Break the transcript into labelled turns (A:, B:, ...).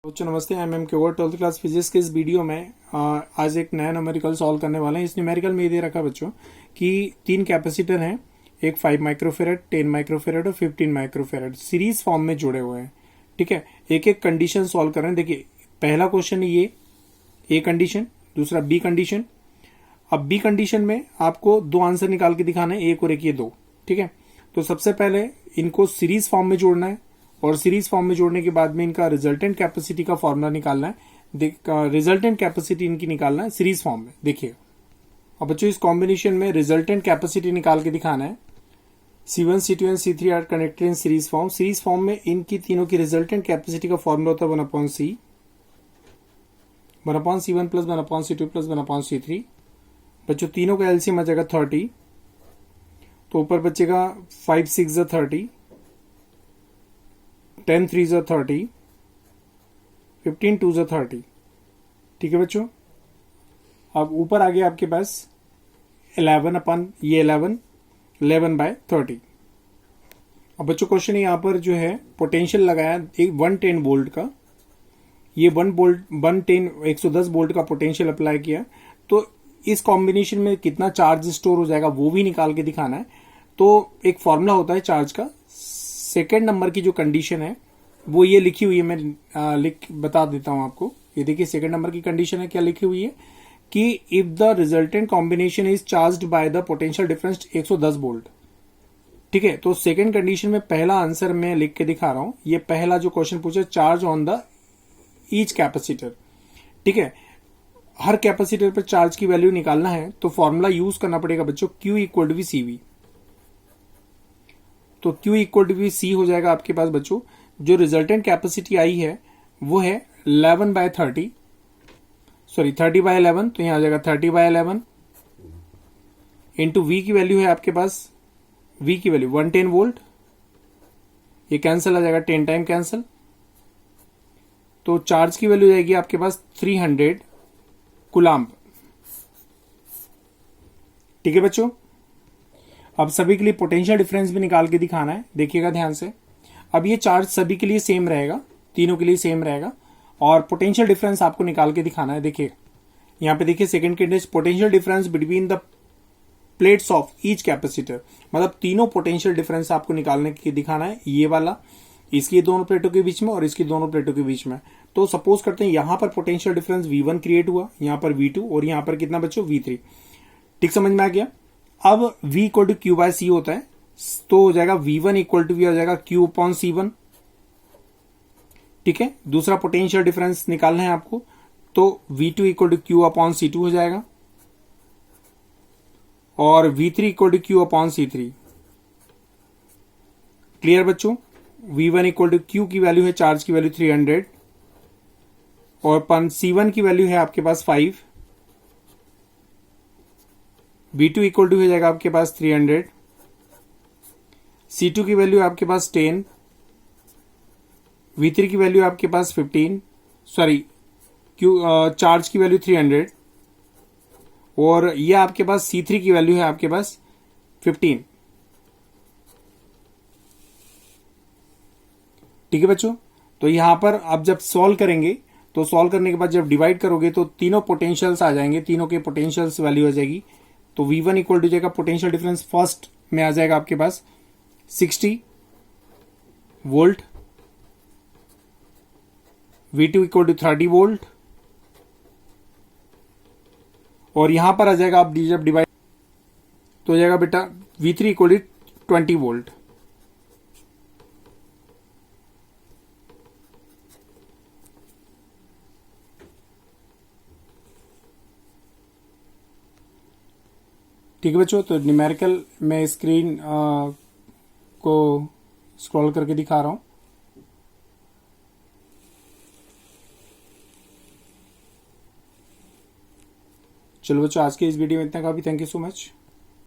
A: बच्चों नमस्ते, I am केवर 12th क्लास फिजिक्स के इस वीडियो में आज एक नया न्यूमेरिकल सॉल्व करने वाले हैं। इस न्यूमेरिकल में ये दे रखा बच्चों कि तीन कैपेसिटर हैं, एक 5 माइक्रोफेरेड, 10 माइक्रोफेरेड और 15 माइक्रोफेरेड सीरीज फॉर्म में जुड़े हुए हैं। ठीक है, एक एक कंडीशन सॉल्व कर रहे हैं। देखिए पहला क्वेश्चन ये ए कंडीशन, दूसरा बी कंडीशन। अब बी कंडीशन में आपको दो आंसर निकाल के दिखाना है, एक और एक, ये दो। ठीक है, तो सबसे पहले इनको सीरीज फॉर्म में जोड़ना है और सीरीज फॉर्म में जोड़ने के बाद में इनका रिजल्टेंट कैपेसिटी का फॉर्मूला निकालना है। रिजल्टेंट कैपेसिटी इनकी निकालना है सीरीज फॉर्म में। देखिए अब बच्चों इस कॉम्बिनेशन में रिजल्टेंट कैपेसिटी निकाल के दिखाना है। C1, C2 and C3 are connected in series form. Series form में इनकी तीनों की रिजल्टेंट कैपेसिटी का फॉर्मूला होता है 1/C, 1/C1 plus 1/C2 plus 1/C3। बच्चों तीनों का एलसीएम आ जाएगा 30, तो ऊपर बचेगा 5 6 30, 10 3 30, 15 2 30। ठीक है बच्चों, अब ऊपर आ गया आपके पास 11/30। अब बच्चों क्वेश्चन यहाँ पर जो है पोटेंशियल लगाया एक 110 वोल्ट का, ये 110 वोल्ट का पोटेंशियल अप्लाई किया। तो इस कॉम्बिनेशन में कितना चार्ज स्टोर हो जाएगा वो भी निकाल के दिखाना है। तो एक फॉर्मूला होता है चार्ज का। सेकेंड नंबर की जो कंडीशन है वो ये लिखी हुई है, मैं लिख बता देता हूं आपको। ये देखिए सेकेंड नंबर की कंडीशन है, क्या लिखी हुई है कि if the resultant combination is charged by the potential difference 110 volt. ठीक है, तो सेकेंड कंडीशन में पहला आंसर मैं लिख के दिखा रहा हूं। ये पहला जो क्वेश्चन पूछा, charge on the each capacitor. ठीक है, हर कैपेसिटर पर चार्ज की वैल्यू निकालना है तो फॉर्मूला यूज करना पड़ेगा बच्चों, Q इक्वल टू CV। तो Q इक्वल टू C हो जाएगा आपके पास बच्चों। जो रिजल्टेंट कैपेसिटी आई है वो है 11/30, सॉरी 30/11, तो यहां आ जाएगा 30/11 इंटू V की वैल्यू है आपके पास, V की वैल्यू 110 वोल्ट, ये कैंसिल आ जाएगा, 10 टाइम कैंसिल। तो चार्ज की वैल्यू जाएगी आपके पास 300 कूलम्ब। ठीक है बच्चों, अब सभी के लिए पोटेंशियल डिफरेंस भी निकाल के दिखाना है, देखिएगा ध्यान से। अब ये चार्ज सभी के लिए सेम रहेगा, तीनों के लिए सेम रहेगा, और पोटेंशियल डिफरेंस आपको निकाल के दिखाना है। देखिए यहां पे देखिए second condition, potential difference between the plates of each capacitor, मतलब तीनों पोटेंशियल डिफरेंस आपको निकालने के दिखाना है। ये वाला इसकी दोनों प्लेटों के बीच में और इसकी दोनों प्लेटों के बीच में। तो सपोज करते हैं यहां पर पोटेंशियल डिफरेंस V1 क्रिएट हुआ, यहां पर V2 और यहां पर कितना बच्चों V3। ठीक, समझ में आ गया। अब V इक्वल टू Q/C होता है, तो हो जाएगा V1 इक्वल टू हो जाएगा Q/C1। ठीक है, दूसरा पोटेंशियल डिफरेंस निकालना है आपको, तो V2 इक्वल टू Q/C2 हो जाएगा और V3 equal to Q/C3। Clear बच्चों, V1 इक्वल टू Q की वैल्यू है, चार्ज की वैल्यू 300 और C1 की वैल्यू है आपके पास 5। V2 इक्वल टू हो जाएगा आपके पास 300, C2 की वैल्यू आपके पास 10, V3 की वैल्यू आपके पास 15, सॉरी चार्ज की वैल्यू 300 और ये आपके पास C3 की वैल्यू है आपके पास 15। ठीक है बच्चों, तो यहां पर अब जब सॉल्व करेंगे तो सॉल्व करने के बाद जब डिवाइड करोगे तो तीनों पोटेंशियल्स आ जाएंगे, तीनों के पोटेंशियल्स वैल्यू आ जाएगी। तो V1 इक्वल टू जाएगा पोटेंशियल डिफरेंस फर्स्ट में आ जाएगा आपके पास 60 volt, V2 equal to 30 volt और यहां पर आ जाएगा आप जब डिवाइड तो हो जाएगा बेटा V3 इक्वल टू 20 वोल्ट। ठीक है बच्चों, तो न्यूमेरिकल में स्क्रीन को स्क्रॉल करके दिखा रहा हूं। चलो बच्चों, आज के इस वीडियो में इतना काफी। Thank you so much.